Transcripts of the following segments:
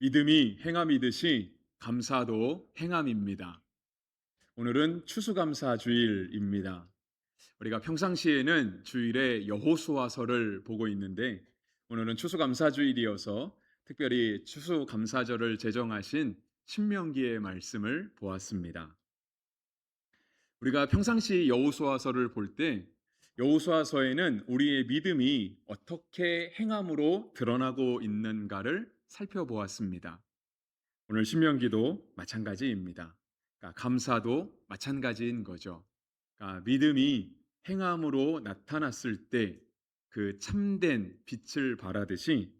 믿음이 행함이듯이 감사도 행함입니다. 오늘은 추수감사 주일입니다. 우리가 평상시에는 주일에 여호수아서를 보고 있는데 오늘은 추수감사 주일이어서 특별히 추수감사절을 제정하신 신명기의 말씀을 보았습니다. 우리가 평상시 여호수아서를 볼 때 여호수아서에는 우리의 믿음이 어떻게 행함으로 드러나고 있는가를 살펴보았습니다. 오늘 신명기도 마찬가지입니다. 그러니까 감사도 마찬가지인 거죠. 그러니까 믿음이 행함으로 나타났을 때 그 참된 빛을 발하듯이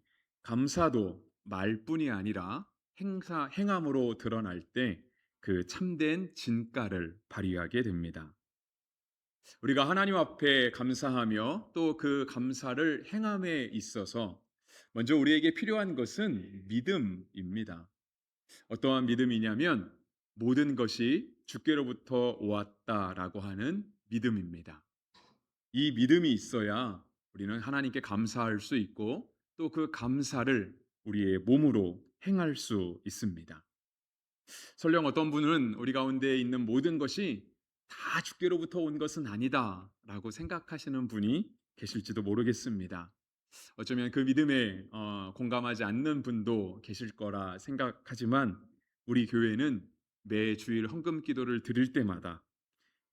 감사도 말뿐이 아니라 행함으로 드러날 때 그 참된 진가를 발휘하게 됩니다. 우리가 하나님 앞에 감사하며 또 그 감사를 행함에 있어서 먼저 우리에게 필요한 것은 믿음입니다. 어떠한 믿음이냐면 모든 것이 주께로부터 왔다라고 하는 믿음입니다. 이 믿음이 있어야 우리는 하나님께 감사할 수 있고 또 그 감사를 우리의 몸으로 행할 수 있습니다. 설령 어떤 분은 우리 가운데 있는 모든 것이 다 주께로부터 온 것은 아니다라고 생각하시는 분이 계실지도 모르겠습니다. 어쩌면 그 믿음에 공감하지 않는 분도 계실 거라 생각하지만 우리 교회는 매 주일 헌금 기도를 드릴 때마다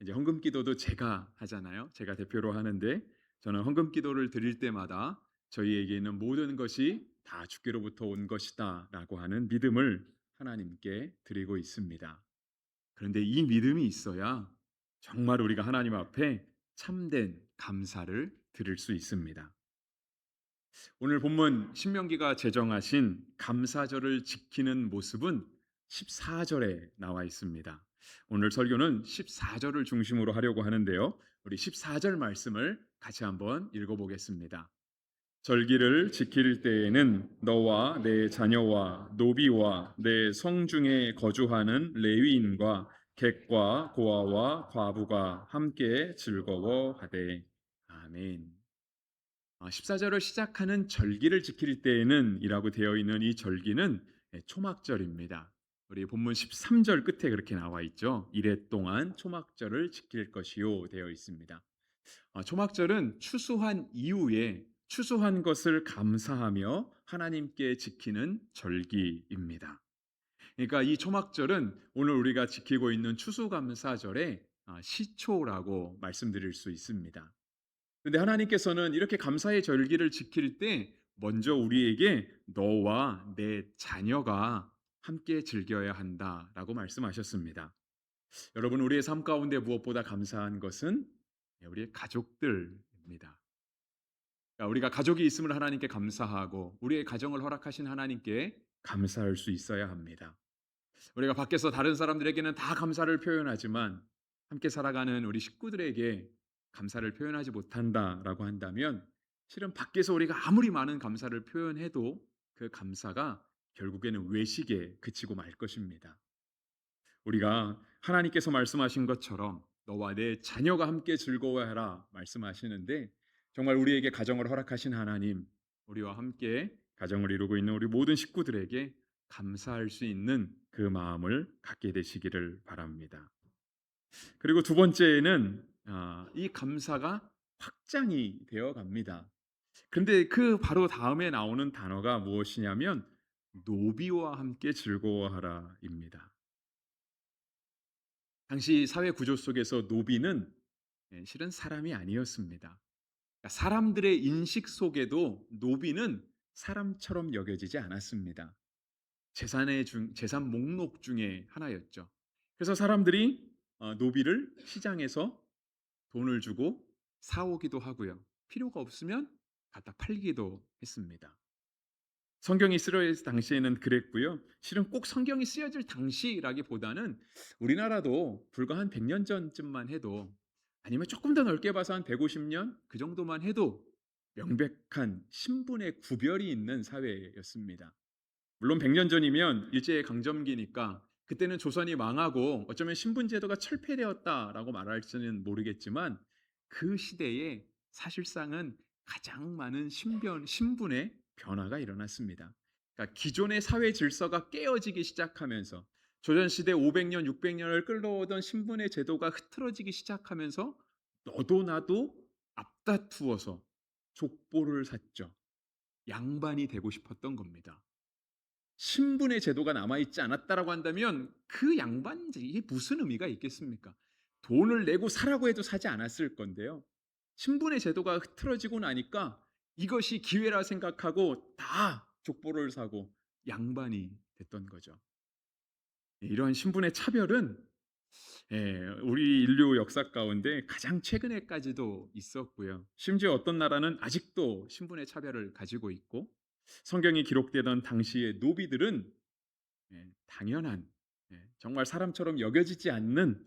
이제 헌금 기도도 제가 하잖아요. 제가 대표로 하는데 저는 헌금 기도를 드릴 때마다 저희에게 있는 모든 것이 다 주께로부터 온 것이다라고 하는 믿음을 하나님께 드리고 있습니다. 그런데 이 믿음이 있어야 정말 우리가 하나님 앞에 참된 감사를 드릴 수 있습니다. 오늘 본문 신명기가 제정하신 감사절을 지키는 모습은 14절에 나와 있습니다. 오늘 설교는 14절을 중심으로 하려고 하는데요. 우리 14절 말씀을 같이 한번 읽어보겠습니다. 절기를 지킬 때에는 너와 내 자녀와 노비와 내 성중에 거주하는 레위인과 객과 고아와 과부가 함께 즐거워하되. 아멘. 14절을 시작하는 절기를 지킬 때에는 이라고 되어 있는 이 절기는 초막절입니다. 우리 본문 13절 끝에 그렇게 나와 있죠. 이래 동안 초막절을 지킬 것이요 되어 있습니다. 초막절은 추수한 이후에 추수한 것을 감사하며 하나님께 지키는 절기입니다. 그러니까 이 초막절은 오늘 우리가 지키고 있는 추수감사절의 시초라고 말씀드릴 수 있습니다. 그런데 하나님께서는 이렇게 감사의 절기를 지킬 때 먼저 우리에게 너와 내 자녀가 함께 즐겨야 한다라고 말씀하셨습니다. 여러분, 우리의 삶 가운데 무엇보다 감사한 것은 우리의 가족들입니다. 그러니까 우리가 가족이 있음을 하나님께 감사하고 우리의 가정을 허락하신 하나님께 감사할 수 있어야 합니다. 우리가 밖에서 다른 사람들에게는 다 감사를 표현하지만 함께 살아가는 우리 식구들에게 감사를 표현하지 못한다라고 한다면 실은 밖에서 우리가 아무리 많은 감사를 표현해도 그 감사가 결국에는 외식에 그치고 말 것입니다. 우리가 하나님께서 말씀하신 것처럼 너와 내 자녀가 함께 즐거워하라 말씀하시는데 정말 우리에게 가정을 허락하신 하나님, 우리와 함께 가정을 이루고 있는 우리 모든 식구들에게 감사할 수 있는 그 마음을 갖게 되시기를 바랍니다. 그리고 두 번째는 이 감사가 확장이 되어 갑니다. 그런데 그 바로 다음에 나오는 단어가 무엇이냐면 노비와 함께 즐거워하라입니다. 당시 사회 구조 속에서 노비는 실은 사람이 아니었습니다. 그러니까 사람들의 인식 속에도 노비는 사람처럼 여겨지지 않았습니다. 재산 목록 중에 하나였죠. 그래서 사람들이 노비를 시장에서 돈을 주고 사오기도 하고요. 필요가 없으면 갖다 팔기도 했습니다. 성경이 쓰여질 당시에는 그랬고요. 실은 꼭 성경이 쓰여질 당시라기보다는 우리나라도 불과 한 100년 전쯤만 해도 아니면 조금 더 넓게 봐서 한 150년 그 정도만 해도 명백한 신분의 구별이 있는 사회였습니다. 물론 100년 전이면 일제 강점기니까 그때는 조선이 망하고 어쩌면 신분 제도가 철폐되었다라고 말할지는 모르겠지만 그 시대에 사실상은 가장 많은 신분의 변화가 일어났습니다. 그러니까 기존의 사회 질서가 깨어지기 시작하면서 조선시대 500년, 600년을 끌어오던 신분의 제도가 흐트러지기 시작하면서 너도 나도 앞다투어서 족보를 샀죠. 양반이 되고 싶었던 겁니다. 신분의 제도가 남아있지 않았다라고 한다면 그 양반 이게 무슨 의미가 있겠습니까? 돈을 내고 사라고 해도 사지 않았을 건데요. 신분의 제도가 흐트러지고 나니까 이것이 기회라 생각하고 다 족보를 사고 양반이 됐던 거죠. 이러한 신분의 차별은 우리 인류 역사 가운데 가장 최근에까지도 있었고요. 심지어 어떤 나라는 아직도 신분의 차별을 가지고 있고 성경이 기록되던 당시의 노비들은 당연한 정말 사람처럼 여겨지지 않는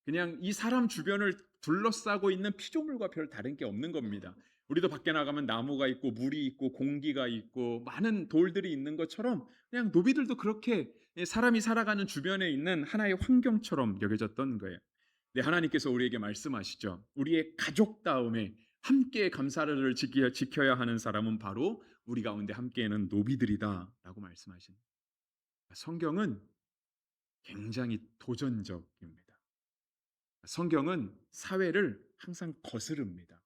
그냥 이 사람 주변을 둘러싸고 있는 피조물과 별 다른 게 없는 겁니다. 우리도 밖에 나가면 나무가 있고 물이 있고 공기가 있고 많은 돌들이 있는 것처럼 그냥 노비들도 그렇게 사람이 살아가는 주변에 있는 하나의 환경처럼 여겨졌던 거예요. 네, 하나님께서 우리에게 말씀하시죠. 우리의 가족 다음에 함께 감사를 지켜야 하는 사람은 바로 우리 가운데 함께하는 노비들이다라고 말씀하십니다. 성경은 굉장히 도전적입니다. 성경은 사회를 항상 거스릅니다.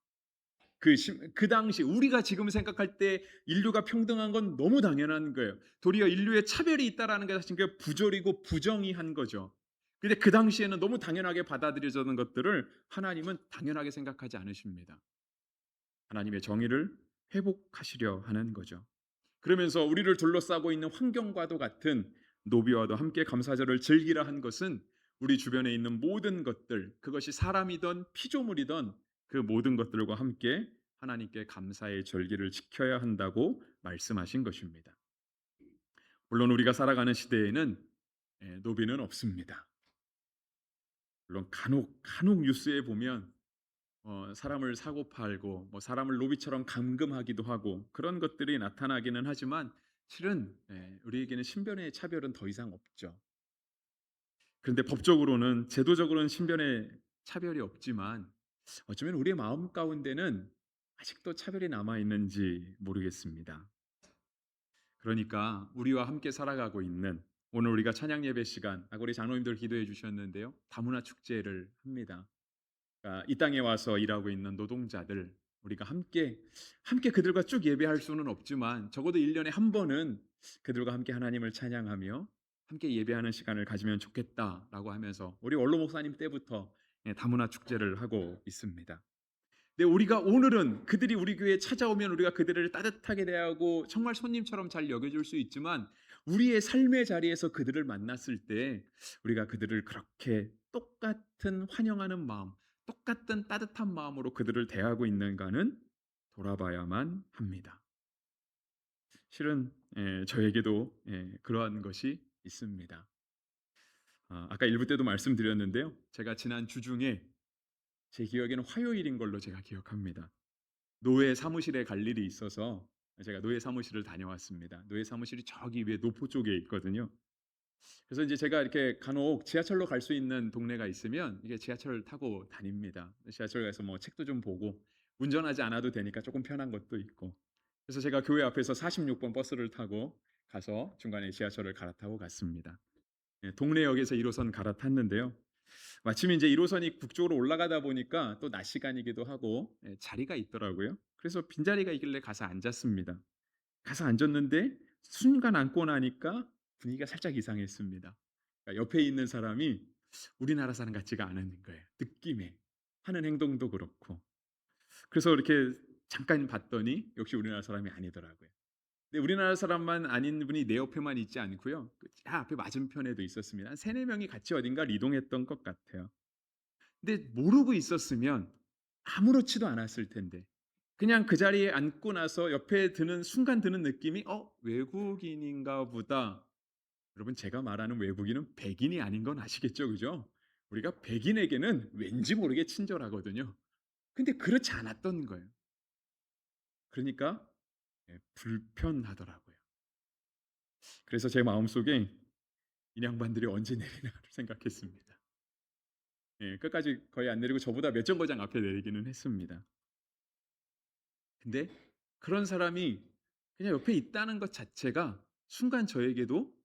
그 당시 우리가 지금 생각할 때 인류가 평등한 건 너무 당연한 거예요. 도리어 인류의 차별이 있다라는 게 사실 그 부조리고 부정의한 거죠. 근데 그 당시에는 너무 당연하게 받아들여지는 것들을 하나님은 당연하게 생각하지 않으십니다. 하나님의 정의를 회복하시려 하는 거죠. 그러면서 우리를 둘러싸고 있는 환경과도 같은 노비와도 함께 감사절을 즐기라 한 것은 우리 주변에 있는 모든 것들, 그것이 사람이든 피조물이든 그 모든 것들과 함께 하나님께 감사의 절기를 지켜야 한다고 말씀하신 것입니다. 물론 우리가 살아가는 시대에는 노비는 없습니다. 물론 간혹 뉴스에 보면 사람을 사고 팔고 뭐 사람을 노비처럼 감금하기도 하고 그런 것들이 나타나기는 하지만 실은 우리에게는 신변의 차별은 더 이상 없죠. 그런데 법적으로는 제도적으로는 신변의 차별이 없지만 어쩌면 우리의 마음 가운데는 아직도 차별이 남아 있는지 모르겠습니다. 그러니까 우리와 함께 살아가고 있는 오늘 우리가 찬양 예배 시간 우리 장로님들 기도해 주셨는데요. 다문화 축제를 합니다. 그러니까 이 땅에 와서 일하고 있는 노동자들 우리가 함께 그들과 쭉 예배할 수는 없지만 적어도 1년에 한 번은 그들과 함께 하나님을 찬양하며 함께 예배하는 시간을 가지면 좋겠다라고 하면서 우리 원로 목사님 때부터 다문화 축제를 하고 있습니다. 근데 우리가 오늘은 그들이 우리 교회에 찾아오면 우리가 그들을 따뜻하게 대하고 정말 손님처럼 잘 여겨줄 수 있지만 우리의 삶의 자리에서 그들을 만났을 때 우리가 그들을 그렇게 똑같은 환영하는 마음, 똑같은 따뜻한 마음으로 그들을 대하고 있는가는 돌아봐야만 합니다. 실은 저에게도 그러한 것이 있습니다. 아까 일부 때도 말씀드렸는데요. 제가 지난 주중에 제 기억에는 화요일인 걸로 제가 기억합니다. 노예 사무실에 갈 일이 있어서 제가 노예 사무실을 다녀왔습니다. 노예 사무실이 저기 위에 노포 쪽에 있거든요. 그래서 이제 제가 이렇게 간혹 지하철로 갈 수 있는 동네가 있으면 이게 지하철을 타고 다닙니다. 지하철 가서 뭐 책도 좀 보고 운전하지 않아도 되니까 조금 편한 것도 있고. 그래서 제가 교회 앞에서 46번 버스를 타고 가서 중간에 지하철을 갈아타고 갔습니다. 동래역에서 1호선 갈아탔는데요. 마침 이제 1호선이 북쪽으로 올라가다 보니까 또 낮 시간이기도 하고 자리가 있더라고요. 그래서 빈자리가 있길래 가서 앉았습니다. 가서 앉았는데 순간 앉고 나니까 분위기가 살짝 이상했습니다. 그러니까 옆에 있는 사람이 우리나라 사람 같지가 않은 거예요. 느낌에 하는 행동도 그렇고. 그래서 이렇게 잠깐 봤더니 역시 우리나라 사람이 아니더라고요. 근데 우리나라 사람만 아닌 분이 내 옆에만 있지 않고요. 앞에 맞은편에도 있었습니다. 한 3-4명이 같이 어딘가를 이동했던 것 같아요. 근데 모르고 있었으면 아무렇지도 않았을 텐데 그냥 그 자리에 앉고 나서 옆에 드는 순간 드는 느낌이 외국인인가 보다. 여러분 제가 말하는 외국인은 백인이 아닌 건 아시겠죠? 그죠? 우리가 백인에게는 왠지 모르게 친절하거든요. 근데 그렇지 않았던 거예요. 그러니까 불편하더라고요. 그래서 제 마음속에 이 양반들이 언제 내리나를 생각했습니다. 끝까지 거의 안 내리고 저보다 몇 정거장 앞에 내리기는 했습니다. 근데 그런 사람이 그냥 옆에 있다는 것 자체가 순간 저에게도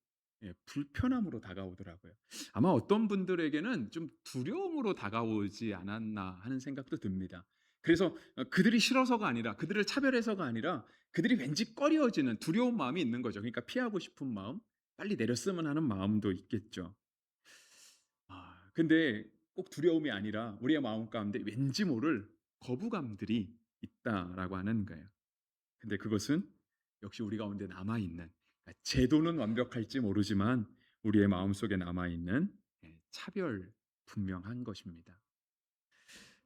불편함으로 다가오더라고요. 아마 어떤 분들에게는 좀 두려움으로 다가오지 않았나 하는 생각도 듭니다. 그래서 그들이 싫어서가 아니라 그들을 차별해서가 아니라 그들이 왠지 꺼려지는 두려운 마음이 있는 거죠. 그러니까 피하고 싶은 마음, 빨리 내렸으면 하는 마음도 있겠죠. 근데 꼭 두려움이 아니라 우리의 마음 가운데 왠지 모를 거부감들이 있다라고 하는 거예요. 근데 그것은 역시 우리 가운데 남아 있는, 그러니까 제도는 완벽할지 모르지만 우리의 마음속에 남아 있는 차별 분명한 것입니다.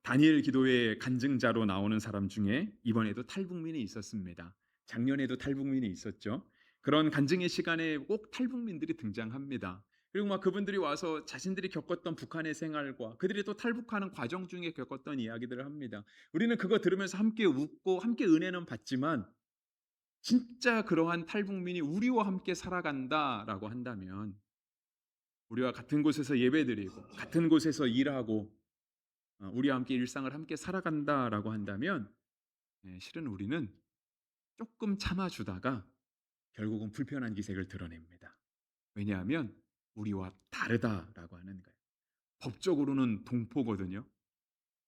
다니엘 기도의 간증자로 나오는 사람 중에 이번에도 탈북민이 있었습니다. 작년에도 탈북민이 있었죠. 그런 간증의 시간에 꼭 탈북민들이 등장합니다. 그리고 막 그분들이 와서 자신들이 겪었던 북한의 생활과 그들이 또 탈북하는 과정 중에 겪었던 이야기들을 합니다. 우리는 그거 들으면서 함께 웃고 함께 은혜는 받지만 진짜 그러한 탈북민이 우리와 함께 살아간다라고 한다면 우리와 같은 곳에서 예배드리고 같은 곳에서 일하고 우리와 함께 일상을 함께 살아간다라고 한다면 실은 우리는 조금 참아주다가 결국은 불편한 기색을 드러냅니다. 왜냐하면 우리와 다르다라고 하는 거예요. 법적으로는 동포거든요.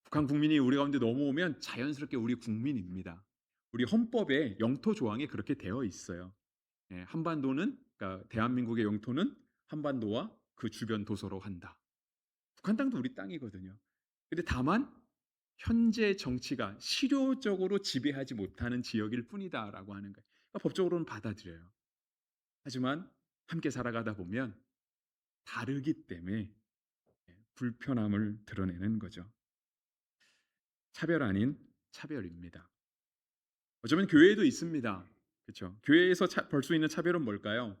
북한 국민이 우리 가운데 넘어오면 자연스럽게 우리 국민입니다. 우리 헌법에 영토 조항에 그렇게 되어 있어요. 한반도는, 그러니까 대한민국의 영토는 한반도와 그 주변 도서로 한다. 북한 땅도 우리 땅이거든요. 근데 다만 현재 정치가 실효적으로 지배하지 못하는 지역일 뿐이다라고 하는 거예요. 그러니까 법적으로는 받아들여요. 하지만 함께 살아가다 보면 다르기 때문에 불편함을 드러내는 거죠. 차별 아닌 차별입니다. 어쩌면 교회에도 있습니다. 그렇죠? 교회에서 벌 수 있는 차별은 뭘까요?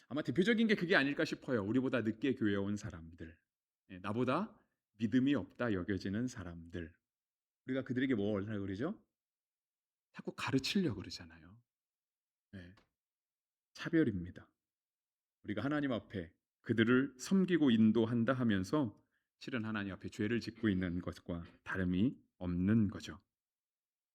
아마 대표적인 게 그게 아닐까 싶어요. 우리보다 늦게 교회에 온 사람들, 나보다 믿음이 없다 여겨지는 사람들. 우리가 그들에게 뭘 하려고 그러죠? 자꾸 가르치려고 그러잖아요. 네, 차별입니다. 우리가 하나님 앞에 그들을 섬기고 인도한다 하면서 실은 하나님 앞에 죄를 짓고 있는 것과 다름이 없는 거죠.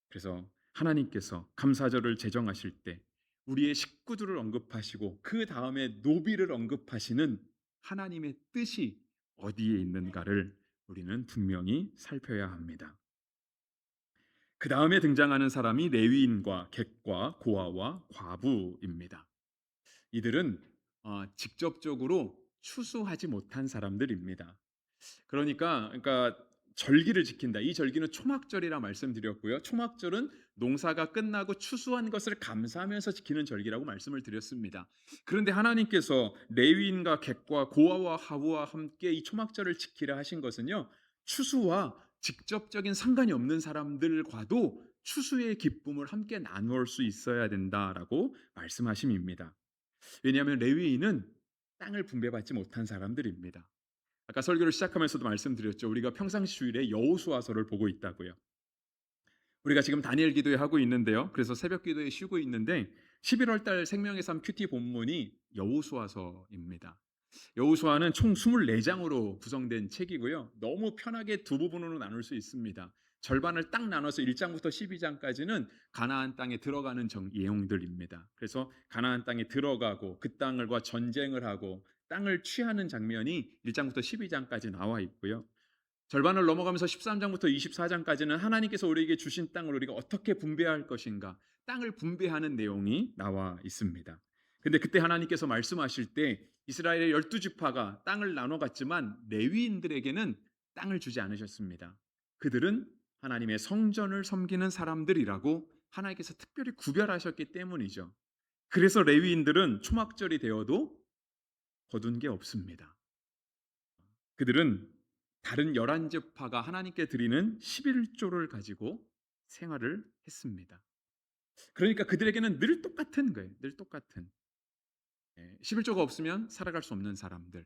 그래서 하나님께서 감사절을 제정하실 때 우리의 식구들을 언급하시고 그 다음에 노비를 언급하시는 하나님의 뜻이 어디에 있는가를 우리는 분명히 살펴야 합니다. 그 다음에 등장하는 사람이 레위인과 객과 고아와 과부입니다. 이들은 직접적으로 추수하지 못한 사람들입니다. 그러니까 절기를 지킨다. 이 절기는 초막절이라 말씀드렸고요. 초막절은 농사가 끝나고 추수한 것을 감사하면서 지키는 절기라고 말씀을 드렸습니다. 그런데 하나님께서 레위인과 객과 고아와 하부와 함께 이 초막절을 지키라 하신 것은요. 추수와 직접적인 상관이 없는 사람들과도 추수의 기쁨을 함께 나누을 수 있어야 된다라고 말씀하심입니다. 왜냐하면 레위인은 땅을 분배받지 못한 사람들입니다. 아까 설교를 시작하면서도 말씀드렸죠. 우리가 평상시 주일에 여호수아서를 보고 있다고요. 우리가 지금 다니엘 기도회 하고 있는데요. 그래서 새벽 기도에 쉬고 있는데 11월 달 생명의 삶 큐티 본문이 여호수아서입니다. 여호수아는 총 24장으로 구성된 책이고요. 너무 편하게 두 부분으로 나눌 수 있습니다. 절반을 딱 나눠서 1장부터 12장까지는 가나안 땅에 들어가는 내용들입니다. 그래서 가나안 땅에 들어가고 그 땅과 전쟁을 하고 땅을 취하는 장면이 1장부터 12장까지 나와 있고요. 절반을 넘어가면서 13장부터 24장까지는 하나님께서 우리에게 주신 땅을 우리가 어떻게 분배할 것인가, 땅을 분배하는 내용이 나와 있습니다. 근데 그때 하나님께서 말씀하실 때 이스라엘의 12지파가 땅을 나눠 갔지만 레위인들에게는 땅을 주지 않으셨습니다. 그들은 하나님의 성전을 섬기는 사람들이라고 하나님께서 특별히 구별하셨기 때문이죠. 그래서 레위인들은 초막절이 되어도 거둔 게 없습니다. 그들은 다른 11지파가 하나님께 드리는 11조를 가지고 생활을 했습니다. 그러니까 그들에게는 늘 똑같은 거예요. 늘 똑같은. 11조가 없으면 살아갈 수 없는 사람들.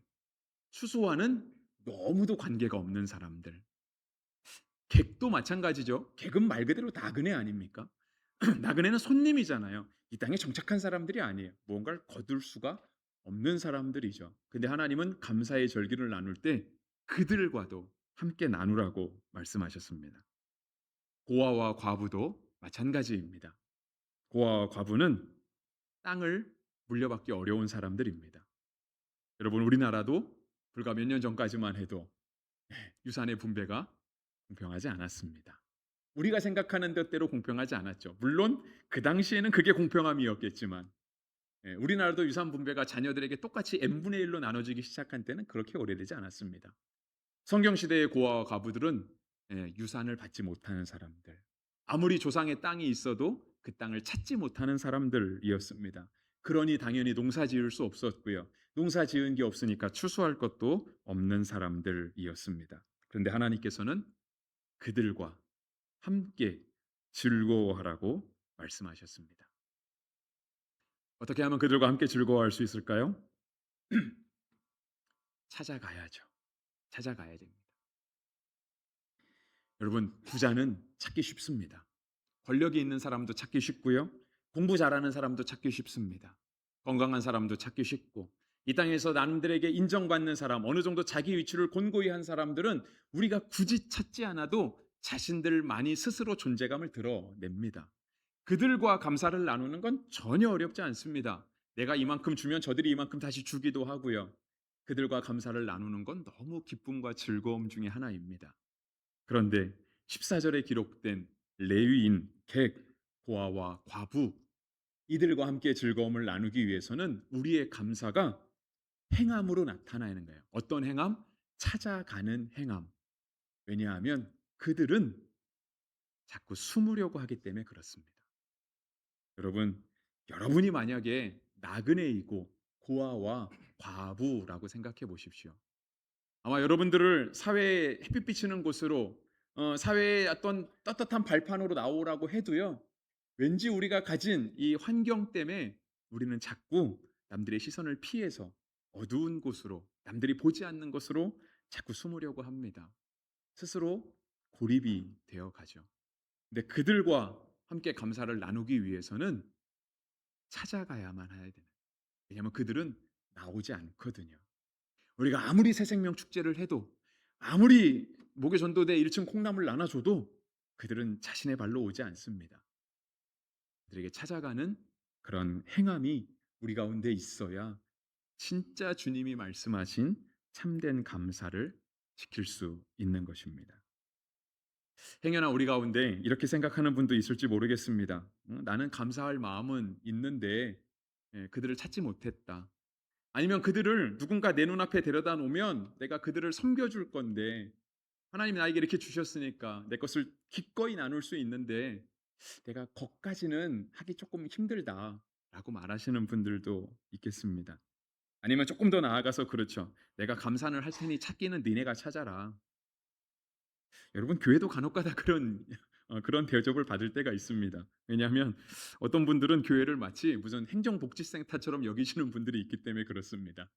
추수와는 너무도 관계가 없는 사람들. 객도 마찬가지죠. 객은 말 그대로 나그네 아닙니까? 나그네는 손님이잖아요. 이 땅에 정착한 사람들이 아니에요. 무언가를 거둘 수가 없는 사람들이죠. 근데 하나님은 감사의 절기를 나눌 때 그들과도 함께 나누라고 말씀하셨습니다. 고아와 과부도 마찬가지입니다. 고아와 과부는 땅을 물려받기 어려운 사람들입니다. 여러분 우리나라도 불과 몇 년 전까지만 해도 유산의 분배가 공평하지 않았습니다. 우리가 생각하는 뜻대로 공평하지 않았죠. 물론 그 당시에는 그게 공평함이었겠지만 우리나라도 유산 분배가 자녀들에게 똑같이 n분의 1로 나눠지기 시작한 때는 그렇게 오래되지 않았습니다. 성경 시대의 고아와 과부들은 유산을 받지 못하는 사람들, 아무리 조상의 땅이 있어도 그 땅을 찾지 못하는 사람들이었습니다. 그러니 당연히 농사 지을 수 없었고요. 농사 지은 게 없으니까 추수할 것도 없는 사람들이었습니다. 그런데 하나님께서는 그들과 함께 즐거워하라고 말씀하셨습니다. 어떻게 하면 그들과 함께 즐거워할 수 있을까요? 찾아가야죠. 찾아가야 됩니다. 여러분, 부자는 찾기 쉽습니다. 권력이 있는 사람도 찾기 쉽고요. 공부 잘하는 사람도 찾기 쉽습니다. 건강한 사람도 찾기 쉽고 이 땅에서 남들에게 인정받는 사람, 어느 정도 자기 위치를 곤고히 한 사람들은 우리가 굳이 찾지 않아도 자신들만이 스스로 존재감을 드러냅니다. 그들과 감사를 나누는 건 전혀 어렵지 않습니다. 내가 이만큼 주면 저들이 이만큼 다시 주기도 하고요. 그들과 감사를 나누는 건 너무 기쁨과 즐거움 중에 하나입니다. 그런데 14절에 기록된 레위인, 객, 고아와 과부 이들과 함께 즐거움을 나누기 위해서는 우리의 감사가 행함으로 나타나는 거예요. 어떤 행함? 찾아가는 행함. 왜냐하면 그들은 자꾸 숨으려고 하기 때문에 그렇습니다. 여러분, 여러분이 만약에 나그네이고 고아와 과부라고 생각해 보십시오. 아마 여러분들을 사회에 햇빛 비치는 곳으로 사회의 어떤 떳떳한 발판으로 나오라고 해도요. 왠지 우리가 가진 이 환경 때문에 우리는 자꾸 남들의 시선을 피해서 어두운 곳으로 남들이 보지 않는 곳으로 자꾸 숨으려고 합니다. 스스로 고립이 되어 가죠. 근데 그들과 함께 감사를 나누기 위해서는 찾아가야만 해야 되는. 왜냐하면 그들은 나오지 않거든요. 우리가 아무리 새생명 축제를 해도 아무리 목요 전도대 1층 콩나물 나눠줘도 그들은 자신의 발로 오지 않습니다. 그들에게 찾아가는 그런 행함이 우리 가운데 있어야 진짜 주님이 말씀하신 참된 감사를 지킬 수 있는 것입니다. 행여나 우리 가운데 이렇게 생각하는 분도 있을지 모르겠습니다. 나는 감사할 마음은 있는데 그들을 찾지 못했다. 아니면 그들을 누군가 내 눈앞에 데려다 놓으면 내가 그들을 섬겨줄 건데 하나님이 나에게 이렇게 주셨으니까 내 것을 기꺼이 나눌 수 있는데 내가 거기까지는 하기 조금 힘들다라고 말하시는 분들도 있겠습니다. 아니면 조금 더 나아가서 그렇죠. 내가 감사를 할 테니 찾기는 니네가 찾아라. 여러분 교회도 간혹가다 그런 그런 대접을 받을 때가 있습니다. 왜냐하면 어떤 분들은 교회를 마치 무슨 행정복지센터처럼 여기시는 분들이 있기 때문에 그렇습니다.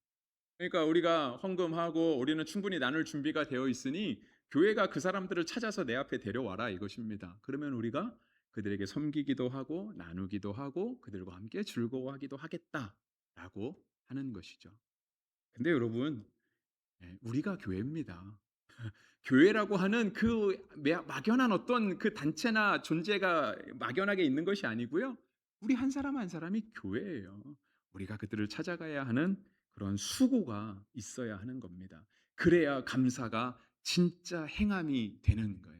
그러니까 우리가 헌금하고 우리는 충분히 나눌 준비가 되어 있으니 교회가 그 사람들을 찾아서 내 앞에 데려와라 이것입니다. 그러면 우리가 그들에게 섬기기도 하고 나누기도 하고 그들과 함께 즐거워하기도 하겠다라고 하는 것이죠. 근데 여러분, 우리가 교회입니다. 교회라고 하는 그 막연한 어떤 그 단체나 존재가 막연하게 있는 것이 아니고요. 우리 한 사람 한 사람이 교회예요. 우리가 그들을 찾아가야 하는 그런 수고가 있어야 하는 겁니다. 그래야 감사가 진짜 행함이 되는 거예요.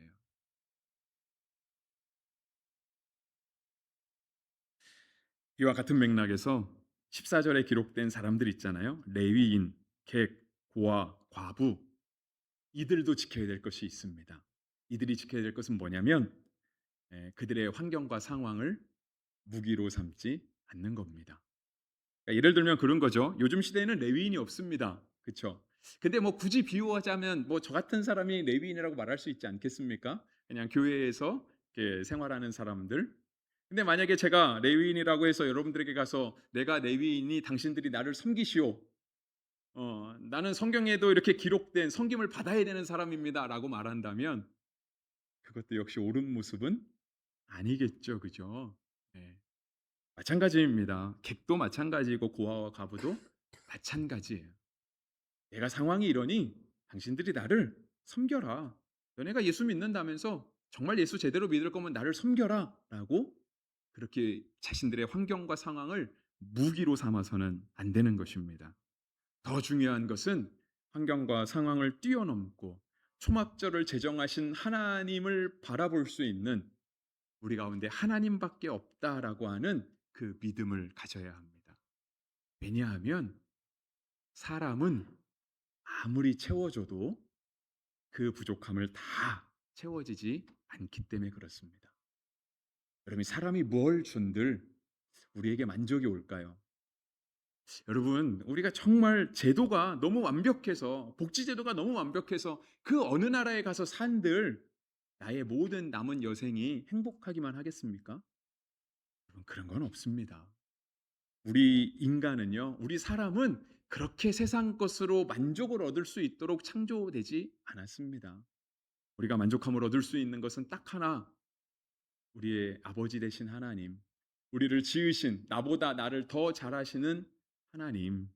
이와 같은 맥락에서 14절에 기록된 사람들 있잖아요. 레위인, 객, 고아, 과부 이들도 지켜야 될 것이 있습니다. 이들이 지켜야 될 것은 뭐냐면 그들의 환경과 상황을 무기로 삼지 않는 겁니다. 그러니까 예를 들면 그런 거죠. 요즘 시대에는 레위인이 없습니다. 그렇죠? 근데 뭐 굳이 비유하자면 뭐 저 같은 사람이 레위인이라고 말할 수 있지 않겠습니까? 그냥 교회에서 이렇게 생활하는 사람들. 근데 만약에 제가 레위인이라고 해서 여러분들에게 가서 내가 레위인이 당신들이 나를 섬기시오. 나는 성경에도 이렇게 기록된 섬김을 받아야 되는 사람입니다라고 말한다면 그것도 역시 옳은 모습은 아니겠죠. 그죠? 네. 마찬가지입니다. 객도 마찬가지고 고아와 과부도 마찬가지예요. 내가 상황이 이러니 당신들이 나를 섬겨라. 너네가 예수 믿는다면서 정말 예수 제대로 믿을 거면 나를 섬겨라 라고 그렇게 자신들의 환경과 상황을 무기로 삼아서는 안 되는 것입니다. 더 중요한 것은 환경과 상황을 뛰어넘고 초막절을 제정하신 하나님을 바라볼 수 있는 우리 가운데 하나님밖에 없다라고 하는 그 믿음을 가져야 합니다. 왜냐하면 사람은 아무리 채워줘도 그 부족함을 다 채워지지 않기 때문에 그렇습니다. 여러분, 사람이 뭘 준들 우리에게 만족이 올까요? 여러분, 우리가 정말 제도가 너무 완벽해서, 복지 제도가 너무 완벽해서 그 어느 나라에 가서 산들 나의 모든 남은 여생이 행복하기만 하겠습니까? 여러분, 그런 건 없습니다. 우리 인간은요, 우리 사람은 그렇게 세상 것으로 만족을 얻을 수 있도록 창조되지 않았습니다. 우리가 만족함을 얻을 수 있는 것은 딱 하나, 우리의 아버지 되신 하나님, 우리를 지으신 나보다 나를 더 잘하시는 하나님,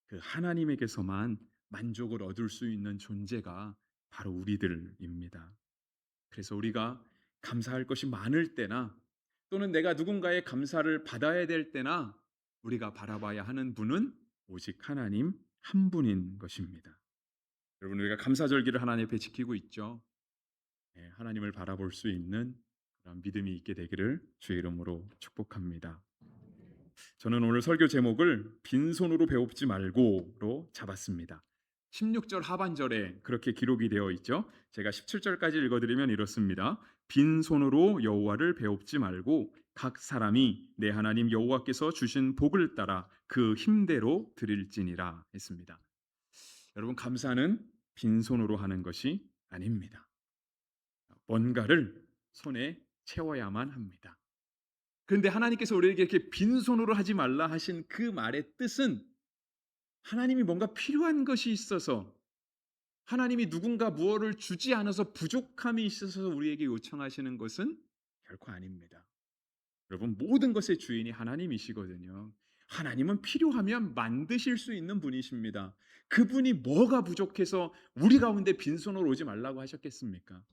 그 하나님에게서만 만족을 얻을 수 있는 존재가 바로 우리들입니다. 그래서 우리가 감사할 것이 많을 때나 또는 내가 누군가의 감사를 받아야 될 때나 우리가 바라봐야 하는 분은 오직 하나님 한 분인 것입니다. 여러분, 우리가 감사절기를 하나님 앞에 지키고 있죠. 예, 하나님을 바라볼 수 있는 그런 믿음이 있게 되기를 주의 이름으로 축복합니다. 저는 오늘 설교 제목을 빈손으로 배웁지 말고로 잡았습니다. 16절 하반절에 그렇게 기록이 되어 있죠. 제가 17절까지 읽어드리면 이렇습니다. 빈손으로 여호와를 배웁지 말고 각 사람이 내 하나님 여호와께서 주신 복을 따라 그 힘대로 드릴지니라 했습니다. 여러분, 감사는 빈손으로 하는 것이 아닙니다. 뭔가를 손에 채워야만 합니다. 그런데 하나님께서 우리에게 이렇게 빈손으로 하지 말라 하신 그 말의 뜻은 하나님이 뭔가 필요한 것이 있어서, 하나님이 누군가 무엇을 주지 않아서 부족함이 있어서 우리에게 요청하시는 것은 결코 아닙니다. 여러분, 모든 것의 주인이 하나님이시거든요. 하나님은 필요하면 만드실 수 있는 분이십니다. 그분이 뭐가 부족해서 우리 가운데 빈손으로 오지 말라고 하셨겠습니까?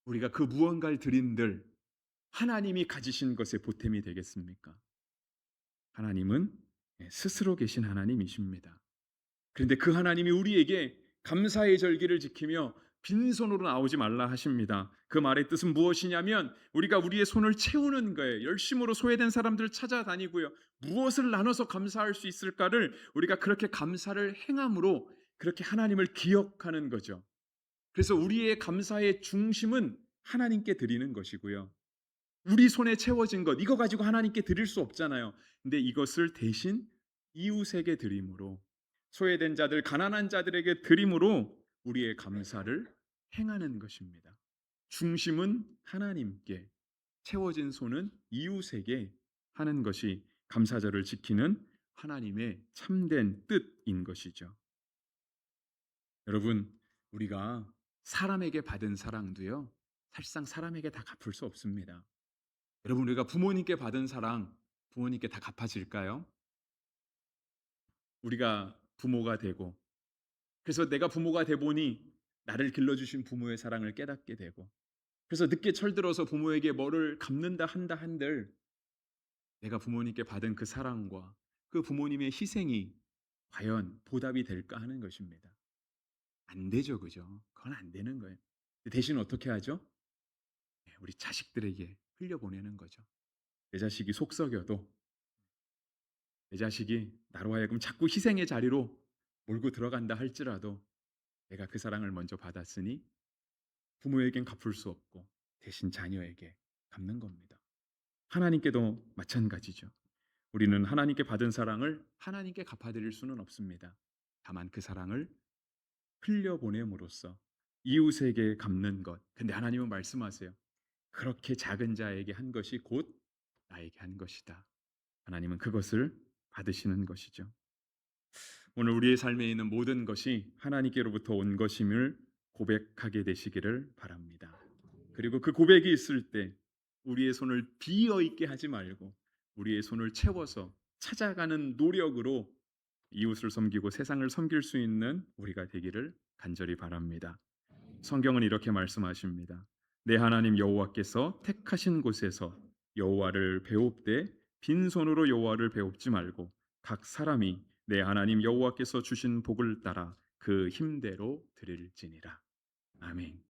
우리가 그 무언가를 드린들 하나님이 가지신 것의 보탬이 되겠습니까? 하나님은 스스로 계신 하나님이십니다. 그런데 그 하나님이 우리에게 감사의 절기를 지키며 빈손으로 나오지 말라 하십니다. 그 말의 뜻은 무엇이냐면 우리가 우리의 손을 채우는 거예요. 열심으로 소외된 사람들을 찾아다니고요. 무엇을 나눠서 감사할 수 있을까를 우리가 그렇게 감사를 행함으로 그렇게 하나님을 기억하는 거죠. 그래서 우리의 감사의 중심은 하나님께 드리는 것이고요. 우리 손에 채워진 것, 이거 가지고 하나님께 드릴 수 없잖아요. 근데 이것을 대신 이웃에게 드림으로, 소외된 자들, 가난한 자들에게 드림으로 우리의 감사를 행하는 것입니다. 중심은 하나님께, 채워진 손은 이웃에게 하는 것이 감사절을 지키는 하나님의 참된 뜻인 것이죠. 여러분, 우리가 사람에게 받은 사랑도요, 사실상 사람에게 다 갚을 수 없습니다. 여러분, 우리가 부모님께 받은 사랑 부모님께 다 갚아질까요? 우리가 부모가 되고, 그래서 내가 부모가 돼 보니 나를 길러주신 부모의 사랑을 깨닫게 되고, 그래서 늦게 철들어서 부모에게 뭐를 갚는다 한다 한들 내가 부모님께 받은 그 사랑과 그 부모님의 희생이 과연 보답이 될까 하는 것입니다. 안 되죠, 그죠? 그건 안 되는 거예요. 대신 어떻게 하죠? 우리 자식들에게 흘려보내는 거죠. 내 자식이 속썩여도, 내 자식이 나로 하여금 자꾸 희생의 자리로 몰고 들어간다 할지라도 내가 그 사랑을 먼저 받았으니 부모에겐 갚을 수 없고 대신 자녀에게 갚는 겁니다. 하나님께도 마찬가지죠. 우리는 하나님께 받은 사랑을 하나님께 갚아드릴 수는 없습니다. 다만 그 사랑을 흘려보냄으로써 이웃에게 갚는 것. 근데 하나님은 말씀하세요. 그렇게 작은 자에게 한 것이 곧 나에게 한 것이다. 하나님은 그것을 받으시는 것이죠. 오늘 우리의 삶에 있는 모든 것이 하나님께로부터 온 것임을 고백하게 되시기를 바랍니다. 그리고 그 고백이 있을 때 우리의 손을 비어 있게 하지 말고 우리의 손을 채워서 찾아가는 노력으로 이웃을 섬기고 세상을 섬길 수 있는 우리가 되기를 간절히 바랍니다. 성경은 이렇게 말씀하십니다. 내 하나님 여호와께서 택하신 곳에서 여호와를 배웁되 빈손으로 여호와를 배웁지 말고 각 사람이 내 하나님 여호와께서 주신 복을 따라 그 힘대로 드릴지니라. 아멘.